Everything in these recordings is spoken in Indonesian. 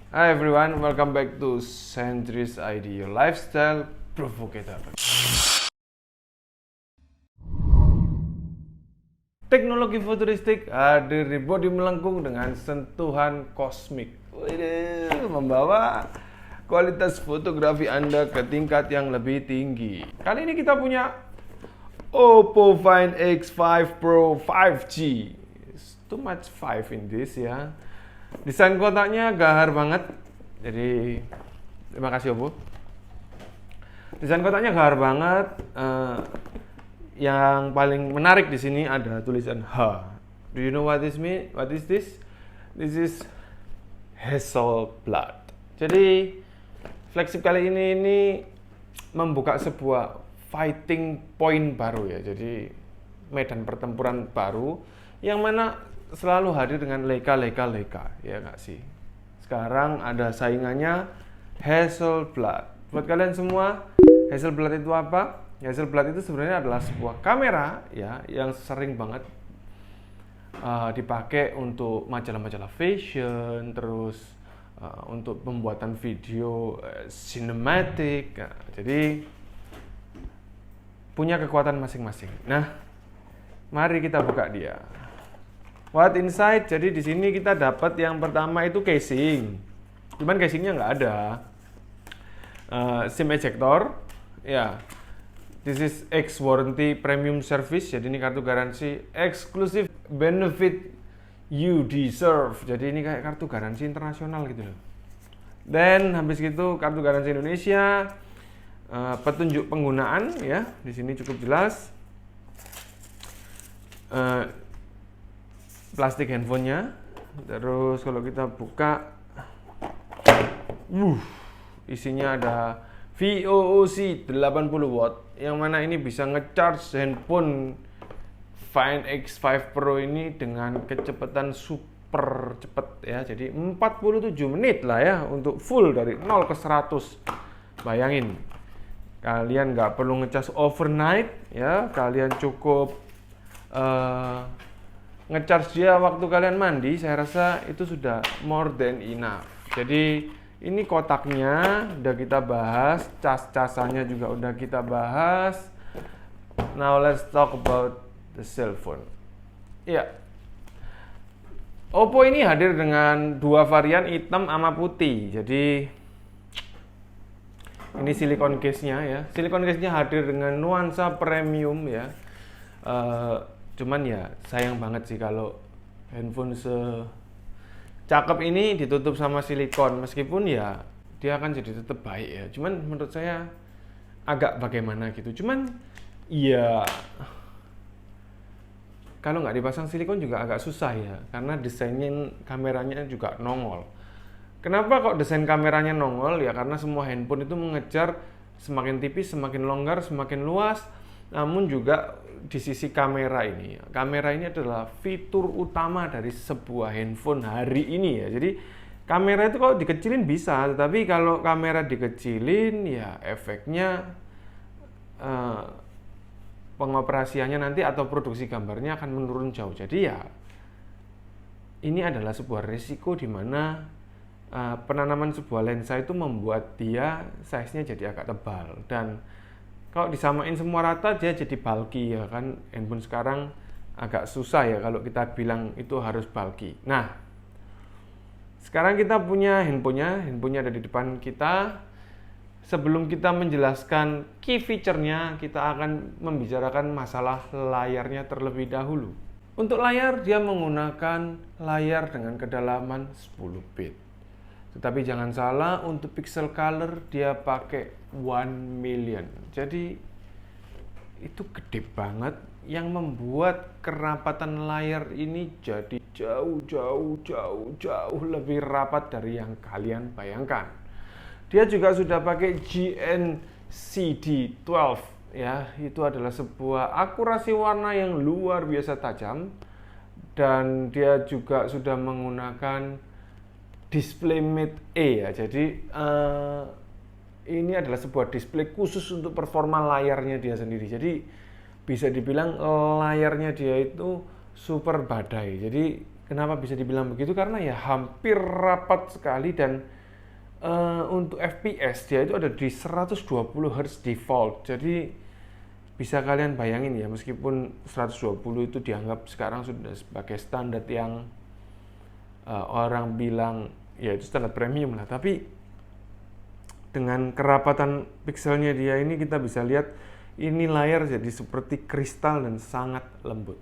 Hi everyone, welcome back to Centris ID, your lifestyle provocator. Teknologi futuristik hadir di bodi melengkung dengan sentuhan kosmik. Membawa kualitas fotografi Anda ke tingkat yang lebih tinggi. Kali ini kita punya Oppo Find X5 Pro 5G. It's too much 5 in this ya. Desain kotaknya gahar banget. Jadi terima kasih Oppo. Desain kotaknya gahar banget. Yang paling menarik di sini ada tulisan H. Do you know what this mean? What is this? This is Hasselblad. Jadi flagship kali ini membuka sebuah fighting point baru ya. Jadi medan pertempuran baru yang mana selalu hadir dengan Leica ya nggak sih? Sekarang ada saingannya Hasselblad. Buat kalian semua, Hasselblad itu apa? Hasselblad itu sebenarnya adalah sebuah kamera ya yang sering banget dipakai untuk majalah-majalah fashion, terus untuk pembuatan video cinematic. Nah, jadi punya kekuatan masing-masing. Nah, mari kita buka dia. What inside? Jadi di sini kita dapat yang pertama itu casing. Cuman casingnya nggak ada. SIM ejector, ya. This is X warranty premium service. Jadi ini kartu garansi exclusive benefit you deserve. Jadi ini kayak kartu garansi internasional gitu loh. Dan habis gitu kartu garansi Indonesia, petunjuk penggunaan ya. Di sini cukup jelas. Plastik handphonenya. Terus kalau kita buka, isinya ada VOOC 80 watt yang mana ini bisa ngecharge handphone Find X5 Pro ini dengan kecepatan super cepet ya. Jadi 47 menit lah ya untuk full dari 0 ke 100. Bayangin, kalian nggak perlu ngecas overnight ya, kalian cukup ngecharge dia waktu kalian mandi. Saya rasa itu sudah more than enough. Jadi ini kotaknya udah kita bahas, cas-casannya juga udah kita bahas. Now let's talk about the cell phone. Iya. Oppo ini hadir dengan dua varian hitam sama putih. Jadi ini silikon case-nya ya. Silikon case-nya hadir dengan nuansa premium ya. Cuman ya sayang banget sih kalau handphone cakep ini ditutup sama silikon, meskipun ya dia akan jadi tetap baik ya. Cuman menurut saya agak bagaimana gitu. Cuman ya kalau nggak dipasang silikon juga agak susah ya, karena desainnya kameranya juga nongol. Kenapa kok desain kameranya nongol? Ya karena semua handphone itu mengejar semakin tipis, semakin longgar, semakin luas. Namun juga di sisi kamera ini adalah fitur utama dari sebuah handphone hari ini ya. Jadi kamera itu kalau dikecilin bisa, tetapi kalau kamera dikecilin ya efeknya pengoperasiannya nanti atau produksi gambarnya akan menurun jauh. Jadi ya ini adalah sebuah risiko di mana penanaman sebuah lensa itu membuat dia size-nya jadi agak tebal, dan kalau disamain semua rata dia jadi bulky ya kan. Handphone sekarang agak susah ya kalau kita bilang itu harus bulky. Nah, sekarang kita punya handphonenya ada di depan kita. Sebelum kita menjelaskan key feature-nya, kita akan membicarakan masalah layarnya terlebih dahulu. Untuk layar, dia menggunakan layar dengan kedalaman 10 bit. Tetapi jangan salah, untuk pixel color dia pakai 1 million. Jadi itu gede banget yang membuat kerapatan layar ini jadi jauh lebih rapat dari yang kalian bayangkan. Dia juga sudah pakai GNCD 12 ya. Itu adalah sebuah akurasi warna yang luar biasa tajam, dan dia juga sudah menggunakan DisplayMate E ya. Jadi ini adalah sebuah display khusus untuk performa layarnya dia sendiri. Jadi bisa dibilang layarnya dia itu super badai. Jadi kenapa bisa dibilang begitu? Karena ya hampir rapat sekali, dan untuk FPS dia itu ada di 120 Hz default. Jadi bisa kalian bayangin ya, meskipun 120 itu dianggap sekarang sudah sebagai standar yang orang bilang ya itu standar premium lah, tapi dengan kerapatan pikselnya dia ini kita bisa lihat ini layar jadi seperti kristal dan sangat lembut.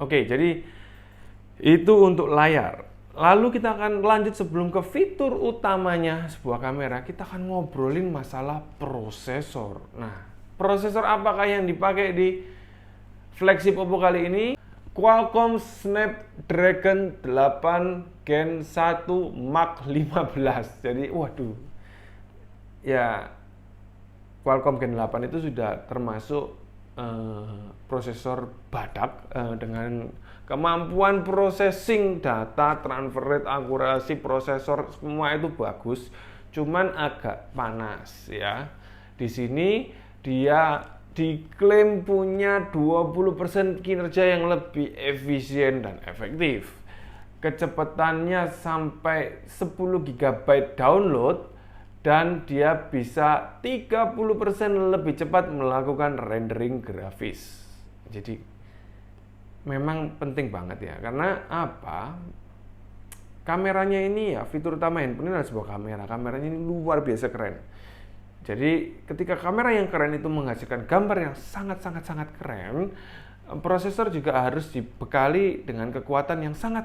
Oke, jadi itu untuk layar. Lalu kita akan lanjut sebelum ke fitur utamanya sebuah kamera, kita akan ngobrolin masalah prosesor. Nah, prosesor apakah yang dipakai di flagship Oppo kali ini? Qualcomm Snapdragon 8 Gen 1 Mark 15. Jadi, waduh. Ya, Qualcomm Gen 8 itu sudah termasuk prosesor badak dengan kemampuan processing data, transfer rate, akurasi prosesor semua itu bagus, cuman agak panas ya. Di sini dia diklaim punya 20% kinerja yang lebih efisien dan efektif. Kecepatannya sampai 10 GB download dan dia bisa 30% lebih cepat melakukan rendering grafis. Jadi memang penting banget ya, karena apa? Kameranya ini ya, fitur utama handphone ini adalah sebuah kamera. Kameranya ini luar biasa keren. Jadi ketika kamera yang keren itu menghasilkan gambar yang sangat keren, prosesor juga harus dibekali dengan kekuatan yang sangat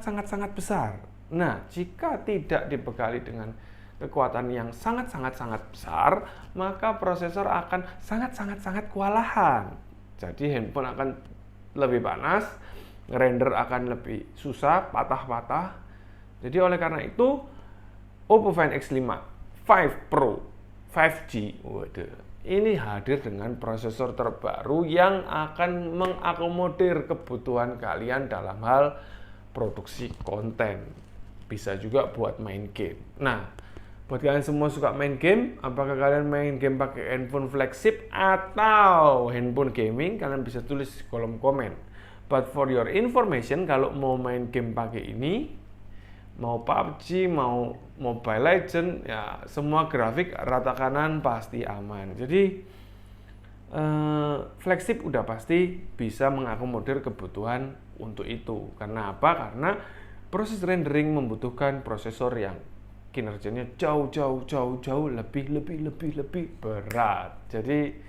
besar. Nah, jika tidak dibekali dengan kekuatan yang sangat besar, maka prosesor akan sangat kewalahan. Jadi handphone akan lebih panas, render akan lebih susah, patah-patah. Jadi oleh karena itu Oppo Find X5 5 Pro 5G ini hadir dengan prosesor terbaru yang akan mengakomodir kebutuhan kalian dalam hal produksi konten. Bisa juga buat main game. Nah, buat kalian semua suka main game, apakah kalian main game pakai handphone flagship atau handphone gaming? Kalian bisa tulis di kolom komen. But for your information, kalau mau main game pakai ini, mau PUBG, mau Mobile Legend, ya semua grafik rata kanan pasti aman. Jadi flagship udah pasti bisa mengakomodir kebutuhan untuk itu. Karena apa? Karena proses rendering membutuhkan prosesor yang kinerjanya jauh lebih berat. Jadi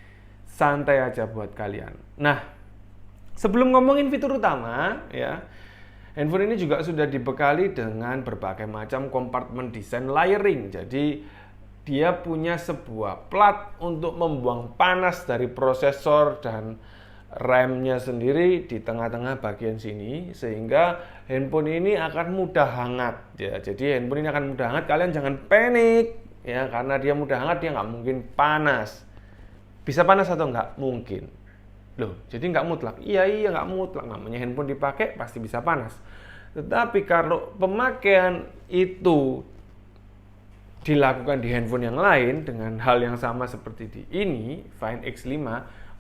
santai aja buat kalian. Nah, sebelum ngomongin fitur utama ya, handphone ini juga sudah dibekali dengan berbagai macam kompartemen desain layering. Jadi dia punya sebuah plat untuk membuang panas dari prosesor dan RAM-nya sendiri di tengah-tengah bagian sini, sehingga handphone ini akan mudah hangat ya. Jadi handphone ini akan mudah hangat, kalian jangan panik ya, karena dia mudah hangat, dia nggak mungkin panas. Bisa panas atau nggak? Mungkin. Loh, jadi nggak mutlak. Iya nggak mutlak, namanya handphone dipakai pasti bisa panas. Tetapi kalau pemakaian itu dilakukan di handphone yang lain dengan hal yang sama seperti di ini, Find X5,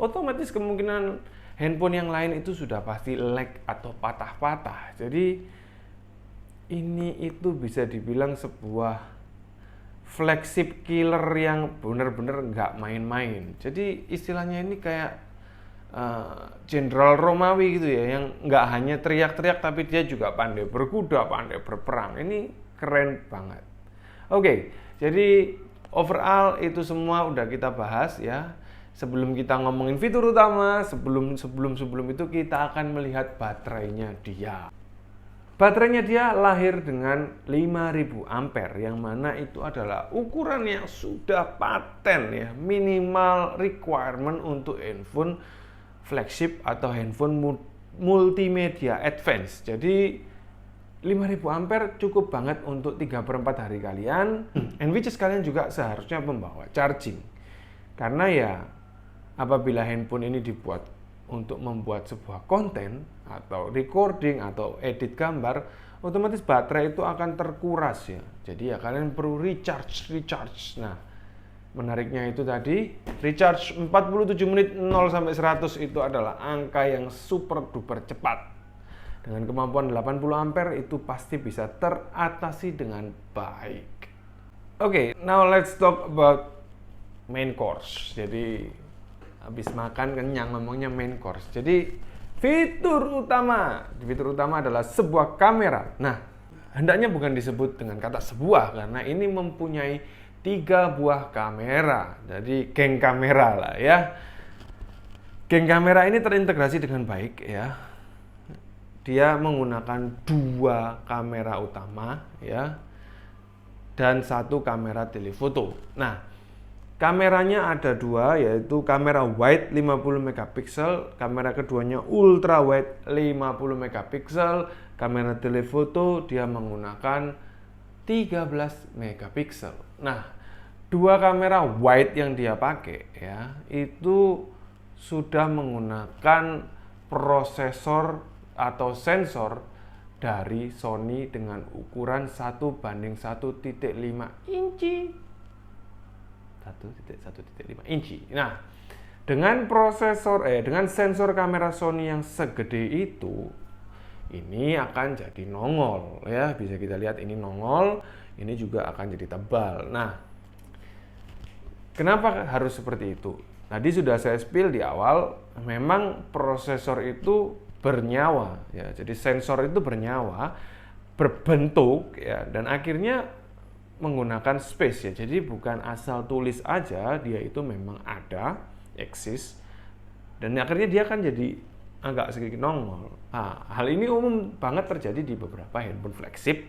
otomatis kemungkinan handphone yang lain itu sudah pasti lag atau patah-patah. Jadi ini itu bisa dibilang sebuah flagship killer yang benar-benar nggak main-main. Jadi istilahnya ini kayak Jenderal Romawi gitu ya, yang nggak hanya teriak-teriak tapi dia juga pandai berkuda, pandai berperang. Ini keren banget. Oke, jadi overall itu semua udah kita bahas ya. Sebelum kita ngomongin fitur utama, sebelum itu kita akan melihat baterainya dia. Baterainya dia lahir dengan 5000 ampere, yang mana itu adalah ukuran yang sudah paten ya, minimal requirement untuk handphone flagship atau handphone multimedia advance. Jadi 5000 ampere cukup banget untuk 3/4 hari kalian, and which is kalian juga seharusnya membawa charging. Karena ya apabila handphone ini dibuat untuk membuat sebuah konten atau recording atau edit gambar, otomatis baterai itu akan terkuras ya. Jadi ya kalian perlu recharge. Nah, menariknya itu tadi, recharge 47 menit 0-100 itu adalah angka yang super duper cepat. Dengan kemampuan 80 ampere itu pasti bisa teratasi dengan baik. Oke, now let's talk about main course. Jadi habis makan kenyang ngomongnya main course. Jadi fitur utama adalah sebuah kamera. Nah, hendaknya bukan disebut dengan kata sebuah karena ini mempunyai 3 buah kamera. Jadi geng kamera lah ya. Geng kamera ini terintegrasi dengan baik ya. Dia menggunakan 2 kamera utama ya dan 1 kamera telefoto. Nah, kameranya ada 2, yaitu kamera wide 50 megapiksel, kamera keduanya ultra wide 50 megapiksel, kamera telefoto dia menggunakan 13 megapiksel. Nah, 2 kamera wide yang dia pakai ya, itu sudah menggunakan prosesor atau sensor dari Sony dengan ukuran 1:1.5 inci. 1.1.5 inci. Nah, dengan sensor kamera Sony yang segede itu, ini akan jadi nongol ya. Bisa kita lihat ini nongol, ini juga akan jadi tebal. Nah, kenapa harus seperti itu? Tadi sudah saya spill di awal, memang prosesor itu bernyawa ya. Jadi sensor itu bernyawa, berbentuk ya, dan akhirnya menggunakan space ya. Jadi bukan asal tulis aja, dia itu memang ada, eksis, dan akhirnya dia kan jadi agak sedikit nongol. Nah, hal ini umum banget terjadi di beberapa handphone flagship,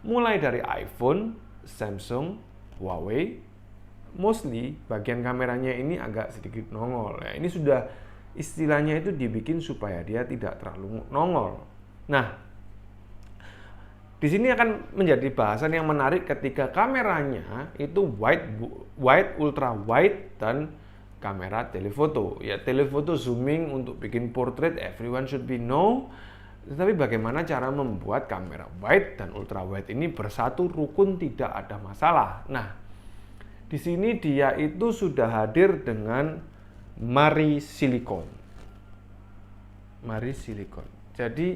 mulai dari iPhone, Samsung, Huawei. Mostly bagian kameranya ini agak sedikit nongol ya. Ini sudah istilahnya itu dibikin supaya dia tidak terlalu nongol. Nah, di sini akan menjadi bahasan yang menarik ketika kameranya itu wide, ultra wide, dan kamera telefoto. Ya, telefoto zooming untuk bikin portrait, everyone should be know. Tetapi bagaimana cara membuat kamera wide dan ultra wide ini bersatu rukun, tidak ada masalah. Nah, di sini dia itu sudah hadir dengan Mari Silicon. Jadi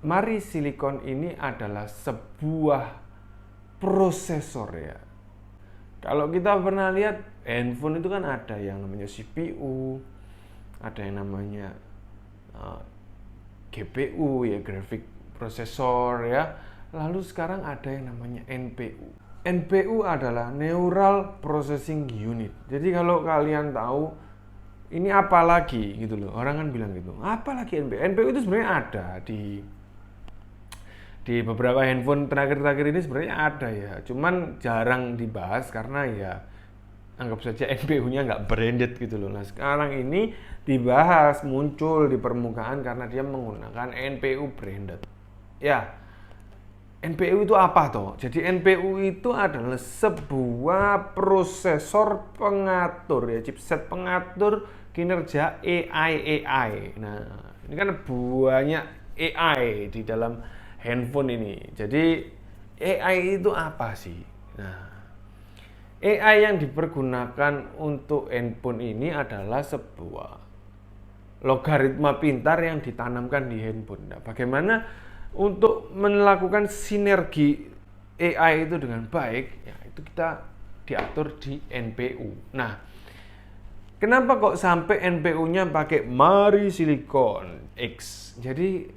Mari Silicon ini adalah sebuah prosesor ya. Kalau kita pernah lihat handphone itu kan ada yang namanya CPU, ada yang namanya GPU ya, graphic processor ya. Lalu sekarang ada yang namanya NPU. NPU adalah Neural Processing Unit. Jadi kalau kalian tahu ini apa lagi gitu loh. Orang kan bilang gitu. Apa lagi NPU? NPU itu sebenarnya ada di beberapa handphone terakhir-terakhir ini sebenarnya ada ya. Cuman jarang dibahas karena ya anggap saja NPU-nya nggak branded gitu loh. Nah, sekarang ini dibahas, muncul di permukaan karena dia menggunakan NPU branded. Ya. NPU itu apa toh? Jadi NPU itu adalah sebuah prosesor pengatur ya, chipset pengatur kinerja AI. Nah, ini kan banyak AI di dalam handphone ini. Jadi AI itu apa sih? Nah, AI yang dipergunakan untuk handphone ini adalah sebuah logaritma pintar yang ditanamkan di handphone. Nah, bagaimana untuk melakukan sinergi AI itu dengan baik, ya itu kita diatur di NPU. Nah, kenapa kok sampai NPU-nya pakai Mari Silicon X? Jadi,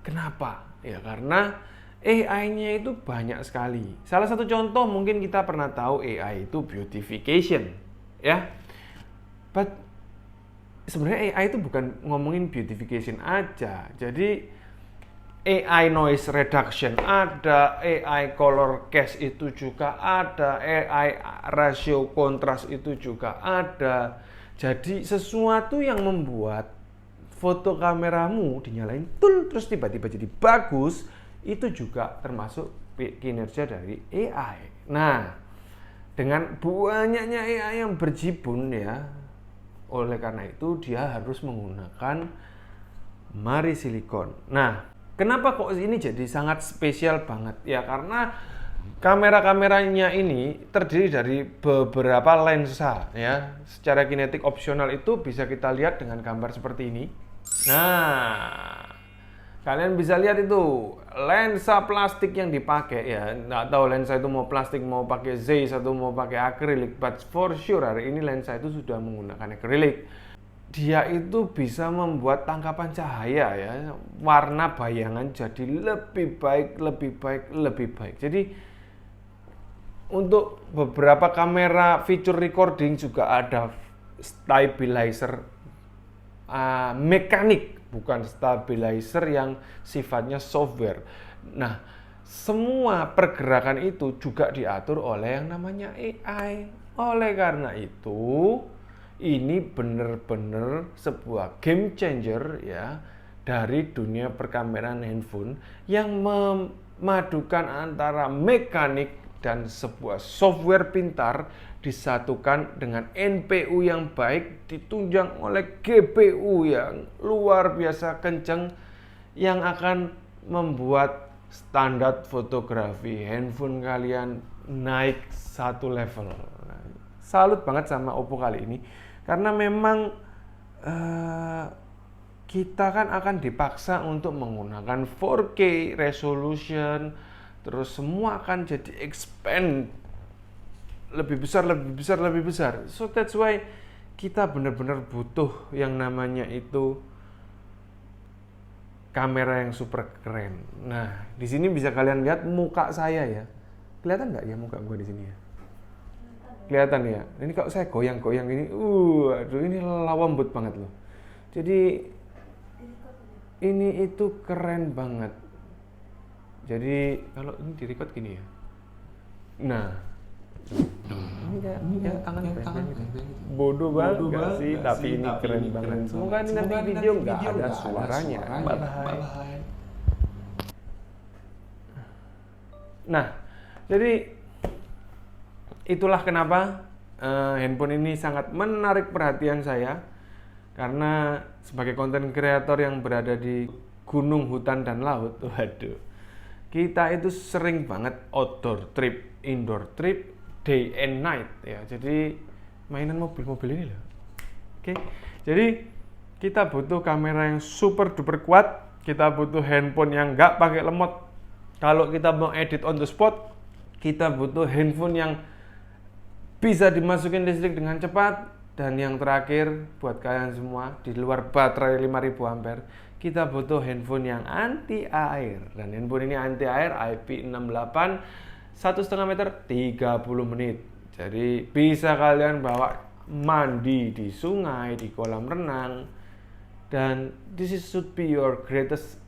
kenapa? Ya karena AI-nya itu banyak sekali. Salah satu contoh mungkin kita pernah tahu AI itu beautification, ya. But sebenarnya AI itu bukan ngomongin beautification aja. Jadi AI noise reduction ada, AI color cast itu juga ada, AI ratio kontras itu juga ada. Jadi sesuatu yang membuat foto kameramu dinyalain terus tiba-tiba jadi bagus, itu juga termasuk kinerja dari AI. Nah, dengan banyaknya AI yang berjibun ya, oleh karena itu dia harus menggunakan Mari Silicon. Nah, kenapa kok ini jadi sangat spesial banget? Ya karena kamera-kameranya ini terdiri dari beberapa lensa ya. Secara kinetik opsional itu bisa kita lihat dengan gambar seperti ini. Nah, Kalian bisa lihat itu lensa plastik yang dipakai ya. Nggak tahu lensa itu mau plastik, mau pakai Zeiss atau mau pakai akrilik, but for sure hari ini lensa itu sudah menggunakan akrilik. Dia itu bisa membuat tangkapan cahaya ya, warna bayangan jadi lebih baik, lebih baik, lebih baik. Jadi untuk beberapa kamera feature recording juga ada stabilizer mekanik, bukan stabilizer yang sifatnya software. Nah, semua pergerakan itu juga diatur oleh yang namanya AI. Oleh karena itu, ini benar-benar sebuah game changer ya dari dunia perkameran handphone yang memadukan antara mekanik dan sebuah software pintar disatukan dengan NPU yang baik ditunjang oleh GPU yang luar biasa kencang yang akan membuat standar fotografi handphone kalian naik satu level. Salut banget sama Oppo kali ini karena memang kita kan akan dipaksa untuk menggunakan 4K resolution, terus semua akan jadi expand lebih besar, lebih besar, lebih besar. So that's why kita benar-benar butuh yang namanya itu kamera yang super keren. Nah, di sini bisa kalian lihat muka saya ya. Kelihatan nggak ya muka gue di sini ya? Kelihatan ya. Ini kalau saya goyang-goyang ini, aduh ini lawambut banget loh. Jadi ini itu keren banget. Jadi kalau ini direcord gini ya. Nah, ini kayak tangan gitu. Bodoh banget gak sih? Tapi ini keren banget. Semoga ini nanti video nggak ada suaranya. Bye-bye. Nah, jadi itulah kenapa handphone ini sangat menarik perhatian saya. Karena sebagai konten kreator yang berada di gunung, hutan, dan laut, waduh, kita itu sering banget outdoor trip, indoor trip, day and night ya. Jadi mainan mobil-mobil ini loh. Oke. Jadi kita butuh kamera yang super duper kuat, kita butuh handphone yang nggak pakai lemot. Kalau kita mau edit on the spot, kita butuh handphone yang bisa dimasukin listrik dengan cepat. Dan yang terakhir buat kalian semua, di luar baterai 5000 ampere, kita butuh handphone yang anti air. Dan handphone ini anti air IP68 1,5 meter 30 menit. Jadi bisa kalian bawa mandi di sungai, di kolam renang. Dan this should be your greatest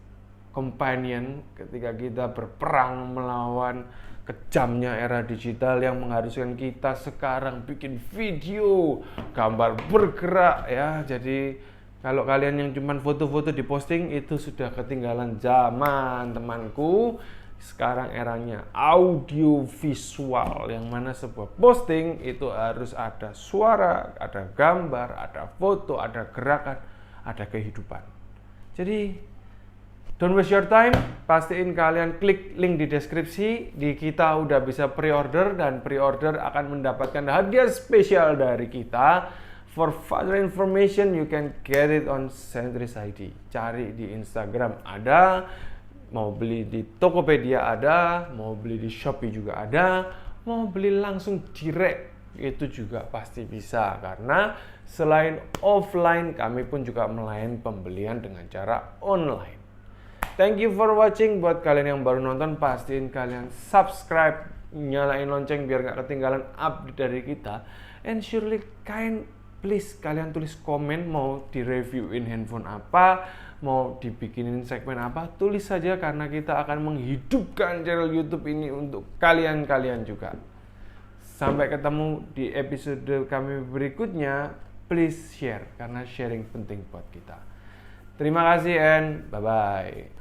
companion ketika kita berperang melawan kejamnya era digital yang mengharuskan kita sekarang bikin video, gambar bergerak ya. Jadi kalau kalian yang cuma foto-foto di posting itu sudah ketinggalan zaman, temanku. Sekarang eranya audio visual yang mana sebuah posting itu harus ada suara, ada gambar, ada foto, ada gerakan, ada kehidupan. Jadi don't waste your time, pastiin kalian klik link di deskripsi. Di kita udah bisa pre-order dan pre-order akan mendapatkan hadiah spesial dari kita. For further information, you can get it on Sentris ID. Cari di Instagram ada, mau beli di Tokopedia ada, mau beli di Shopee juga ada, mau beli langsung direct itu juga pasti bisa. Karena selain offline, kami pun juga melayani pembelian dengan cara online. Thank you for watching. Buat kalian yang baru nonton, pastiin kalian subscribe, nyalain lonceng biar gak ketinggalan update dari kita. And surely please kalian tulis komen mau direviewin handphone apa, mau dibikinin segmen apa, tulis saja karena kita akan menghidupkan channel YouTube ini untuk kalian-kalian juga. Sampai ketemu di episode kami berikutnya. Please share karena sharing penting buat kita. Terima kasih and bye-bye.